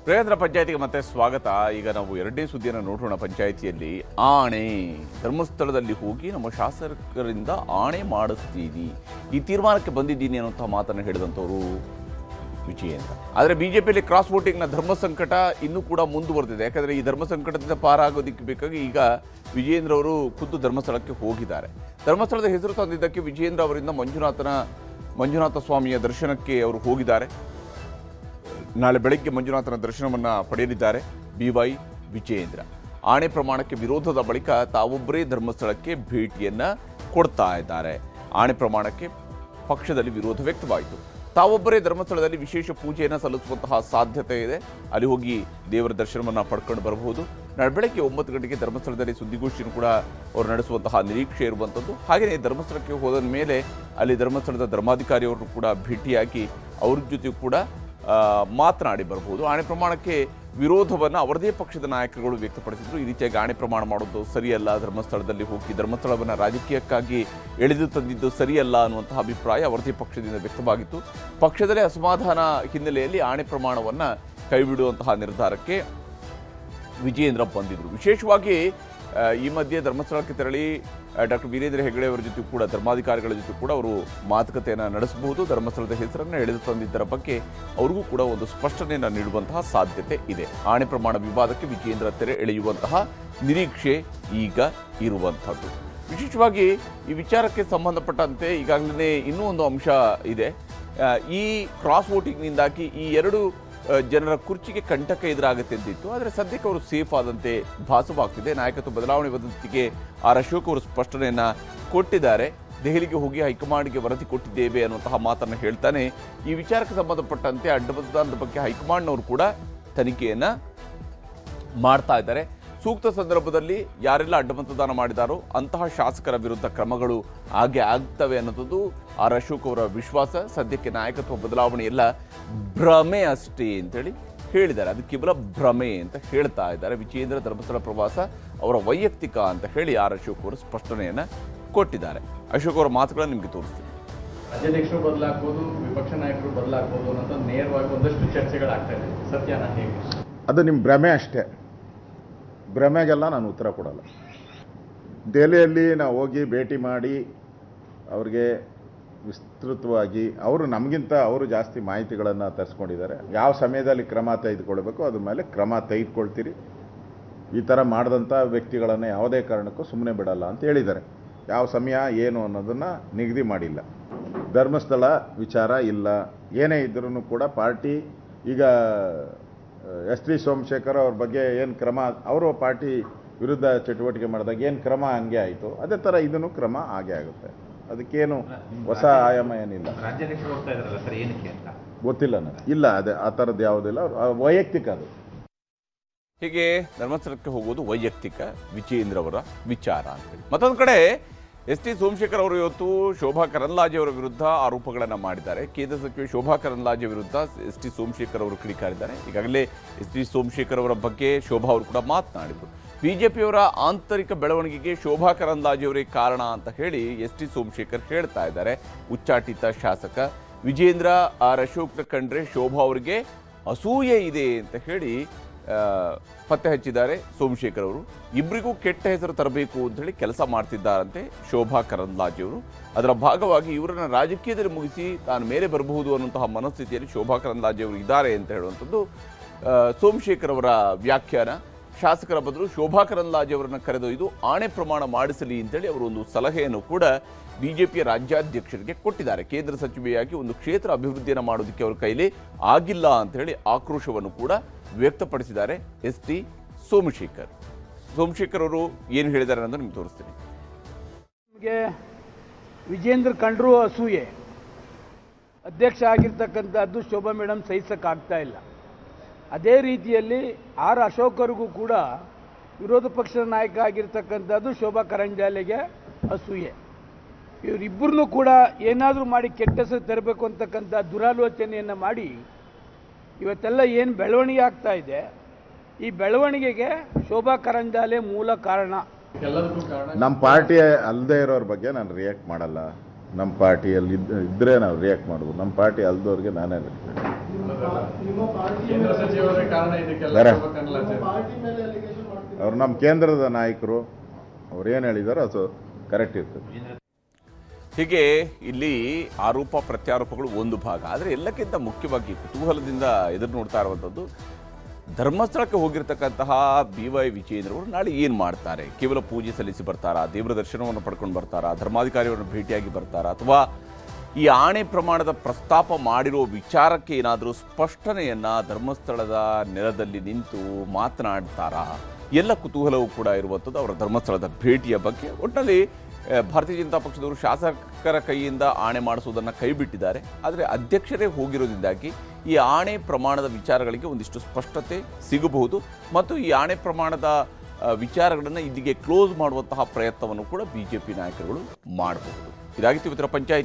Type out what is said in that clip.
ಪ್ರೇಂದ್ರ ಪಂಚಾಯತಿಗೆ ಮತ್ತೆ ಸ್ವಾಗತ. ಈಗ ನಾವು ಎರಡನೇ ಸುದ್ದಿಯನ್ನು ನೋಡೋಣ. ಪಂಚಾಯಿತಿಯಲ್ಲಿ ಆಣೆ, ಧರ್ಮಸ್ಥಳದಲ್ಲಿ ಹೋಗಿ ನಮ್ಮ ಶಾಸಕರಿಂದ ಆಣೆ ಮಾಡಿಸ್ತೀನಿ, ಈ ತೀರ್ಮಾನಕ್ಕೆ ಬಂದಿದ್ದೀನಿ ಅನ್ನುವಂಥ ಮಾತನ್ನು ಹೇಳಿದಂಥವರು ವಿಜಯೇಂದ್ರ. ಆದರೆ ಬಿಜೆಪಿಯಲ್ಲಿ ಕ್ರಾಸ್ ವೋಟಿಂಗ್ನ ಧರ್ಮ ಸಂಕಟ ಇನ್ನೂ ಕೂಡ ಮುಂದುವರೆದಿದೆ. ಯಾಕಂದರೆ ಈ ಧರ್ಮ ಸಂಕಟದಿಂದ ಪಾರಾಗೋದಕ್ಕೆ ಬೇಕಾಗಿ ಈಗ ವಿಜಯೇಂದ್ರ ಅವರು ಖುದ್ದು ಧರ್ಮಸ್ಥಳಕ್ಕೆ ಹೋಗಿದ್ದಾರೆ. ಧರ್ಮಸ್ಥಳದ ಹೆಸರು ತಂದಿದ್ದಕ್ಕೆ ವಿಜಯೇಂದ್ರ ಅವರಿಂದ ಮಂಜುನಾಥ ಸ್ವಾಮಿಯ ದರ್ಶನಕ್ಕೆ ಅವರು ಹೋಗಿದ್ದಾರೆ. ನಾಳೆ ಬೆಳಗ್ಗೆ ಮಂಜುನಾಥನ ದರ್ಶನವನ್ನು ಪಡೆಯಲಿದ್ದಾರೆ BY ವಿಜಯೇಂದ್ರ. ಆಣೆ ಪ್ರಮಾಣಕ್ಕೆ ವಿರೋಧದ ಬಳಿಕ ತಾವೊಬ್ಬರೇ ಧರ್ಮಸ್ಥಳಕ್ಕೆ ಭೇಟಿಯನ್ನು ಕೊಡ್ತಾ ಇದ್ದಾರೆ. ಆಣೆ ಪ್ರಮಾಣಕ್ಕೆ ಪಕ್ಷದಲ್ಲಿ ವಿರೋಧ ವ್ಯಕ್ತವಾಯಿತು. ತಾವೊಬ್ಬರೇ ಧರ್ಮಸ್ಥಳದಲ್ಲಿ ವಿಶೇಷ ಪೂಜೆಯನ್ನು ಸಲ್ಲಿಸುವಂತಹ ಸಾಧ್ಯತೆ ಇದೆ. ಅಲ್ಲಿ ಹೋಗಿ ದೇವರ ದರ್ಶನವನ್ನು ಪಡ್ಕೊಂಡು ಬರಬಹುದು. ನಾಳೆ ಬೆಳಗ್ಗೆ 9 ಗಂಟೆಗೆ ಧರ್ಮಸ್ಥಳದಲ್ಲಿ ಸುದ್ದಿಗೋಷ್ಠಿಯನ್ನು ಕೂಡ ಅವರು ನಡೆಸುವಂತಹ ನಿರೀಕ್ಷೆ ಇರುವಂಥದ್ದು. ಹಾಗೆಯೇ ಧರ್ಮಸ್ಥಳಕ್ಕೆ ಹೋದ ಮೇಲೆ ಅಲ್ಲಿ ಧರ್ಮಸ್ಥಳದ ಧರ್ಮಾಧಿಕಾರಿಯವರು ಕೂಡ ಭೇಟಿಯಾಗಿ ಅವ್ರ ಜೊತೆ ಕೂಡ ಮಾತನಾಡಿ ಬರಬಹುದು. ಆಣೆ ಪ್ರಮಾಣಕ್ಕೆ ವಿರೋಧವನ್ನು ಅವರದೇ ಪಕ್ಷದ ನಾಯಕರುಗಳು ವ್ಯಕ್ತಪಡಿಸಿದ್ರು. ಈ ರೀತಿಯಾಗಿ ಆಣೆ ಪ್ರಮಾಣ ಮಾಡೋದು ಸರಿಯಲ್ಲ, ಧರ್ಮಸ್ಥಳದಲ್ಲಿ ಹೋಗಿ ಧರ್ಮಸ್ಥಳವನ್ನು ರಾಜಕೀಯಕ್ಕಾಗಿ ಎಳೆದು ತಂದಿದ್ದು ಸರಿಯಲ್ಲ ಅನ್ನುವಂತಹ ಅಭಿಪ್ರಾಯ ಅವರದೇ ಪಕ್ಷದಿಂದ ವ್ಯಕ್ತವಾಗಿತ್ತು. ಪಕ್ಷದಲ್ಲೇ ಅಸಮಾಧಾನ ಹಿನ್ನೆಲೆಯಲ್ಲಿ ಆಣೆ ಪ್ರಮಾಣವನ್ನು ಕೈಬಿಡುವಂತಹ ನಿರ್ಧಾರಕ್ಕೆ ವಿಜಯೇಂದ್ರ ಬಂದಿದ್ರು. ವಿಶೇಷವಾಗಿ ಈ ಮಧ್ಯೆ ಧರ್ಮಸ್ಥಳಕ್ಕೆ ತೆರಳಿ ಡಾಕ್ಟರ್ ವೀರೇಂದ್ರ ಹೆಗ್ಗಡೆ ಅವರ ಜೊತೆ ಕೂಡ ಧರ್ಮಾಧಿಕಾರಿಗಳ ಜೊತೆ ಕೂಡ ಅವರು ಮಾತುಕತೆಯನ್ನು ನಡೆಸಬಹುದು. ಧರ್ಮಸ್ಥಳದ ಹೆಸರನ್ನು ಎಳೆದು ತಂದಿದ್ದರ ಬಗ್ಗೆ ಅವ್ರಿಗೂ ಕೂಡ ಒಂದು ಸ್ಪಷ್ಟನೆಯನ್ನು ನೀಡುವಂತಹ ಸಾಧ್ಯತೆ ಇದೆ. ಆಣೆ ಪ್ರಮಾಣ ವಿವಾದಕ್ಕೆ ವಿಜಯೇಂದ್ರ ತೆರೆ ಎಳೆಯುವಂತಹ ನಿರೀಕ್ಷೆ ಈಗ ಇರುವಂಥದ್ದು. ವಿಶೇಷವಾಗಿ ಈ ವಿಚಾರಕ್ಕೆ ಸಂಬಂಧಪಟ್ಟಂತೆ ಈಗಾಗಲೇ ಇನ್ನೂ ಒಂದು ಅಂಶ ಇದೆ. ಈ ಕ್ರಾಸ್ ವೋಟಿಂಗ್ನಿಂದಾಗಿ ಈ ಎರಡು ಜನರ ಕುರ್ಚಿಗೆ ಕಂಟಕ ಎದುರಾಗುತ್ತೆ ಅಂತಿತ್ತು. ಆದರೆ ಸದ್ಯಕ್ಕೆ ಅವರು ಸೇಫ್ ಆದಂತೆ ಭಾಸವಾಗ್ತಿದೆ. ನಾಯಕತ್ವ ಬದಲಾವಣೆ ವದಂತಿಗೆ ಅಶೋಕ್ ಅವರು ಸ್ಪಷ್ಟನೆಯನ್ನು ಕೊಟ್ಟಿದ್ದಾರೆ. ದೆಹಲಿಗೆ ಹೋಗಿ ಹೈಕಮಾಂಡ್ಗೆ ವರದಿ ಕೊಟ್ಟಿದ್ದೇವೆ ಅನ್ನುವಂತಹ ಮಾತನ್ನು ಹೇಳ್ತಾನೆ ಈ ವಿಚಾರಕ್ಕೆ ಸಂಬಂಧಪಟ್ಟಂತೆ ಅಡ್ಡ ಮತದಾನದ ಬಗ್ಗೆ ಹೈಕಮಾಂಡ್ನವರು ಕೂಡ ತನಿಖೆಯನ್ನು ಮಾಡ್ತಾ ಇದ್ದಾರೆ. ಸೂಕ್ತ ಸಂದರ್ಭದಲ್ಲಿ ಯಾರೆಲ್ಲ ಅಡ್ಡ ಮತದಾನ ಮಾಡಿದಾರೋ ಅಂತಹ ಶಾಸಕರ ವಿರುದ್ಧ ಕ್ರಮಗಳು ಹಾಗೆ ಆಗ್ತವೆ ಅನ್ನೋದು ಅಶೋಕ್ ಅವರ ವಿಶ್ವಾಸ. ಸದ್ಯಕ್ಕೆ ನಾಯಕತ್ವ ಬದಲಾವಣೆ ಎಲ್ಲ ಭ್ರಮೆ ಅಷ್ಟೇ ಅಂತೇಳಿ ಹೇಳಿದ್ದಾರೆ. ಅದು ಕೇವಲ ಭ್ರಮೆ ಅಂತ ಹೇಳ್ತಾ ಇದ್ದಾರೆ. ವಿಜಯೇಂದ್ರ ಧರ್ಮಸ್ಥಳ ಪ್ರವಾಸ ಅವರ ವೈಯಕ್ತಿಕ ಅಂತ ಹೇಳಿ ಅಶೋಕ್ ಅವರು ಸ್ಪಷ್ಟನೆಯನ್ನು ಕೊಟ್ಟಿದ್ದಾರೆ. ಅಶೋಕ್ ಅವರ ಮಾತುಗಳನ್ನು ನಿಮಗೆ ತೋರಿಸ್ತೀನಿ. ರಾಜ್ಯಾಧ್ಯಕ್ಷರು ಬದಲಾಗ್ಬೋದು, ವಿಪಕ್ಷ ನಾಯಕರು ಬದಲಾಗ್ಬೋದು ಅನ್ನೋದು ನೇರವಾಗಿ ಒಂದಷ್ಟು ಚರ್ಚೆಗಳಾಗ್ತಾ ಇದೆ. ಸತ್ಯನ ಹೇಗೆ? ಅದು ನಿಮ್ಮ ಭ್ರಮೆ ಅಷ್ಟೇ. ಭ್ರಮೆಗೆಲ್ಲ ನಾನು ಉತ್ತರ ಕೊಡಲ್ಲ. ದೆಹಲಿಯಲ್ಲಿ ನಾವು ಹೋಗಿ ಭೇಟಿ ಮಾಡಿ ಅವ್ರಿಗೆ ವಿಸ್ತೃತವಾಗಿ ಅವರು ನಮಗಿಂತ ಅವರು ಜಾಸ್ತಿ ಮಾಹಿತಿಗಳನ್ನು ತರಿಸ್ಕೊಂಡಿದ್ದಾರೆ. ಯಾವ ಸಮಯದಲ್ಲಿ ಕ್ರಮ ತೆಗೆದುಕೊಳ್ಬೇಕು ಅದ್ರ ಮೇಲೆ ಕ್ರಮ ತೆಗೆದುಕೊಳ್ತೀರಿ. ಈ ಥರ ಮಾಡಿದಂಥ ವ್ಯಕ್ತಿಗಳನ್ನು ಯಾವುದೇ ಕಾರಣಕ್ಕೂ ಸುಮ್ಮನೆ ಬಿಡಲ್ಲ ಅಂತ ಹೇಳಿದ್ದಾರೆ. ಯಾವ ಸಮಯ ಏನು ಅನ್ನೋದನ್ನು ನಿಗದಿ ಮಾಡಿಲ್ಲ. ಧರ್ಮಸ್ಥಳ ವಿಚಾರ ಇಲ್ಲ. ಏನೇ ಇದ್ರೂ ಕೂಡ ಪಾರ್ಟಿ ಈಗ S.T. ಸೋಮಶೇಖರ್ ಅವ್ರ ಬಗ್ಗೆ ಏನು ಕ್ರಮ, ಅವರು ಪಾರ್ಟಿ ವಿರುದ್ಧ ಚಟುವಟಿಕೆ ಮಾಡಿದಾಗ ಏನು ಕ್ರಮ ಹಂಗೆ ಆಯಿತು, ಅದೇ ಥರ ಇದನ್ನು ಕ್ರಮ ಹಾಗೆ ಆಗುತ್ತೆ. ಅದಕ್ಕೇನು ಹೊಸ ಆಯಾಮ ಏನಿಲ್ಲ. ರಾಜ್ಯಾಧ್ಯಕ್ಷರು ಹೋಗ್ತಾ ಇದ್ದಾರಲ್ಲ ಸರ್, ಏನಕ್ಕೆ ಅಂತ ಗೊತ್ತಿಲ್ಲ ನನಗೆ. ಇಲ್ಲ, ಅದೇ ಆ ಥರದ್ದು ಯಾವುದಿಲ್ಲ. ವೈಯಕ್ತಿಕ ಅದು. ಹೀಗೆ ಧರ್ಮಸ್ಥಳಕ್ಕೆ ಹೋಗೋದು ವೈಯಕ್ತಿಕ ವಿಜಯೇಂದ್ರ ಅವರ ವಿಚಾರ ಅಂತೇಳಿ. ಮತ್ತೊಂದು ಕಡೆ S.T. ಸೋಮಶೇಖರ್ ಅವರು ಇವತ್ತು ಶೋಭಾ ಕರಂದ್ಲಾಜೆ ಅವರ ವಿರುದ್ಧ ಆರೋಪಗಳನ್ನು ಮಾಡಿದ್ದಾರೆ. ಕೇಂದ್ರ ಸಚಿವೆ ಶೋಭಾ ಕರಂದ್ಲಾಜೆ ವಿರುದ್ಧ S.T. ಸೋಮಶೇಖರ್ ಅವರು ಕಿಡಿಕಾರಿದ್ದಾರೆ. ಈಗಾಗಲೇ S.T. ಸೋಮಶೇಖರ್ ಅವರ ಬಗ್ಗೆ ಶೋಭಾ ಅವರು ಕೂಡ ಮಾತನಾಡಿದರು. ಬಿಜೆಪಿಯವರ ಆಂತರಿಕ ಬೆಳವಣಿಗೆಗೆ ಶೋಭಾ ಕರಂದ್ಲಾಜೆ ಅವರೇ ಕಾರಣ ಅಂತ ಹೇಳಿ S.T. ಸೋಮಶೇಖರ್ ಹೇಳ್ತಾ ಇದ್ದಾರೆ. ಉಚ್ಚಾಟಿತ ಶಾಸಕ ವಿಜೇಂದ್ರ ಅಶೋಕ್ನ ಕಂಡ್ರೆ ಶೋಭಾ ಅವರಿಗೆ ಅಸೂಯೆ ಇದೆ ಅಂತ ಹೇಳಿ ಪತ್ತೆ ಹಚ್ಚಿದ್ದಾರೆ ಸೋಮಶೇಖರ್ ಅವರು. ಇಬ್ಬರಿಗೂ ಕೆಟ್ಟ ಹೆಸರು ತರಬೇಕು ಅಂತ ಹೇಳಿ ಕೆಲಸ ಮಾಡ್ತಿದ್ದಾರಂತೆ ಶೋಭಾ ಕರಂದ್ಲಾಜೆ ಅವರು. ಅದರ ಭಾಗವಾಗಿ ಇವರನ್ನು ರಾಜಕೀಯದಲ್ಲಿ ಮುಗಿಸಿ ತಾನು ಮೇಲೆ ಬರಬಹುದು ಅನ್ನುವಂತಹ ಮನಸ್ಥಿತಿಯಲ್ಲಿ ಶೋಭಾ ಕರಂದ್ಲಾಜೆ ಅವರು ಇದ್ದಾರೆ ಅಂತ ಹೇಳುವಂಥದ್ದು ಸೋಮಶೇಖರ್ ಅವರ ವ್ಯಾಖ್ಯಾನ. ಶಾಸಕರ ಬದಲು ಶೋಭಾ ಕರಂದ್ಲಾಜೆ ಅವರನ್ನು ಕರೆದೊಯ್ದು ಆಣೆ ಪ್ರಮಾಣ ಮಾಡಿಸಲಿ ಅಂತೇಳಿ ಅವರು ಒಂದು ಸಲಹೆಯನ್ನು ಕೂಡ ಬಿಜೆಪಿಯ ರಾಜ್ಯಾಧ್ಯಕ್ಷರಿಗೆ ಕೊಟ್ಟಿದ್ದಾರೆ. ಕೇಂದ್ರ ಸಚಿವೆಯಾಗಿ ಒಂದು ಕ್ಷೇತ್ರ ಅಭಿವೃದ್ಧಿಯನ್ನು ಮಾಡೋದಕ್ಕೆ ಅವರ ಕೈಲಿ ಆಗಿಲ್ಲ ಅಂತ ಹೇಳಿ ಆಕ್ರೋಶವನ್ನು ಕೂಡ ವ್ಯಕ್ತಪಡಿಸಿದ್ದಾರೆ S.T. ಸೋಮಶೇಖರ್ ಅವರು ಏನು ಹೇಳಿದ್ದಾರೆ ಅಂತ ನಿಮ್ಗೆ ತೋರಿಸ್ತೀನಿ. ನಮಗೆ ವಿಜೇಂದ್ರ ಕಂಡ್ರು ಅಸೂಯೆ. ಅಧ್ಯಕ್ಷ ಆಗಿರ್ತಕ್ಕಂಥದ್ದು ಶೋಭಾ ಮೇಡಮ್ ಸಹಿಸಕ್ಕಾಗ್ತಾ ಇಲ್ಲ. ಅದೇ ರೀತಿಯಲ್ಲಿ ಅಶೋಕ್ ಅವರಿಗೂ ಕೂಡ ವಿರೋಧ ಪಕ್ಷದ ನಾಯಕ ಆಗಿರ್ತಕ್ಕಂಥದ್ದು ಶೋಭಾ ಕರಂದ್ಲಾಜೆಗೆ ಅಸೂಯೆ. ಇವರಿಬ್ಬರನ್ನೂ ಕೂಡ ಏನಾದರೂ ಮಾಡಿ ಕೆಟ್ಟ ಹೆಸರು ತರಬೇಕು ಅಂತಕ್ಕಂಥ ದುರಾಲೋಚನೆಯನ್ನು ಮಾಡಿ ಇವತ್ತೆಲ್ಲ ಏನು ಬೆಳವಣಿಗೆ ಆಗ್ತಾ ಇದೆ, ಈ ಬೆಳವಣಿಗೆಗೆ ಶೋಭಾ ಕರಂದ್ಲಾಜೆ ಮೂಲ ಕಾರಣ. ನಮ್ಮ ಪಾರ್ಟಿ ಅಲ್ಲದೆ ಇರೋರ ಬಗ್ಗೆ ನಾನು ರಿಯಾಕ್ಟ್ ಮಾಡಲ್ಲ. ನಮ್ಮ ಪಾರ್ಟಿಯಲ್ಲಿ ಇದ್ದರೆ ನಾವು ರಿಯಾಕ್ಟ್ ಮಾಡ್ಬೋದು. ನಮ್ಮ ಪಾರ್ಟಿ ಅಲ್ದವ್ರಿಗೆ ನಾನೇ ಕೇಂದ್ರ ಸಚಿವರೇ ಕಾರಣ ಇದಕ್ಕೆಲ್ಲ ಬೇರೆ. ಅವ್ರು ನಮ್ಮ ಕೇಂದ್ರದ ನಾಯಕರು, ಅವ್ರು ಏನು ಹೇಳಿದಾರೋ ಅದು ಕರೆಕ್ಟ್ ಇರ್ತದೆ. ಹೀಗೆ ಇಲ್ಲಿ ಆರೋಪ ಪ್ರತ್ಯಾರೋಪಗಳು ಒಂದು ಭಾಗ, ಆದರೆ ಎಲ್ಲಕ್ಕಿಂತ ಮುಖ್ಯವಾಗಿ ಕುತೂಹಲದಿಂದ ಎದುರು ನೋಡ್ತಾ ಇರುವಂಥದ್ದು ಧರ್ಮಸ್ಥಳಕ್ಕೆ ಹೋಗಿರ್ತಕ್ಕಂತಹ BY ವಿಜಯೇಂದ್ರ ಅವರು ನಾಳೆ ಏನು ಮಾಡ್ತಾರೆ? ಕೇವಲ ಪೂಜೆ ಸಲ್ಲಿಸಿ ಬರ್ತಾರಾ, ದೇವರ ದರ್ಶನವನ್ನು ಪಡ್ಕೊಂಡು ಬರ್ತಾರಾ, ಧರ್ಮಾಧಿಕಾರಿಯವರನ್ನು ಭೇಟಿಯಾಗಿ ಬರ್ತಾರಾ, ಅಥವಾ ಈ ಆಣೆ ಪ್ರಮಾಣದ ಪ್ರಸ್ತಾಪ ಮಾಡಿರೋ ವಿಚಾರಕ್ಕೆ ಏನಾದರೂ ಸ್ಪಷ್ಟನೆಯನ್ನು ಧರ್ಮಸ್ಥಳದ ನೆಲದಲ್ಲಿ ನಿಂತು ಮಾತನಾಡ್ತಾರಾ? ಎಲ್ಲ ಕುತೂಹಲವೂ ಕೂಡ ಇರುವಂಥದ್ದು ಅವರ ಧರ್ಮಸ್ಥಳದ ಭೇಟಿಯ ಬಗ್ಗೆ. ಒಟ್ಟಿನಲ್ಲಿ ಭಾರತೀಯ ಜನತಾ ಪಕ್ಷದವರು ಶಾಸಕರ ಕೈಯಿಂದ ಆಣೆ ಮಾಡಿಸುವುದನ್ನು ಕೈಬಿಟ್ಟಿದ್ದಾರೆ. ಆದರೆ ಅಧ್ಯಕ್ಷರೇ ಹೋಗಿರೋದ್ರಿಂದಾಗಿ ಈ ಆಣೆ ಪ್ರಮಾಣದ ವಿಚಾರಗಳಿಗೆ ಒಂದಿಷ್ಟು ಸ್ಪಷ್ಟತೆ ಸಿಗಬಹುದು ಮತ್ತು ಈ ಆಣೆ ಪ್ರಮಾಣದ ವಿಚಾರಗಳನ್ನು ಇಲ್ಲಿಗೆ ಕ್ಲೋಸ್ ಮಾಡುವಂತಹ ಪ್ರಯತ್ನವನ್ನು ಕೂಡ BJP ನಾಯಕರುಗಳು ಮಾಡಬಹುದು. ಇದಾಗಿತ್ತು ಇವತ್ತಿನ ಪಂಚಾಯಿತಿ.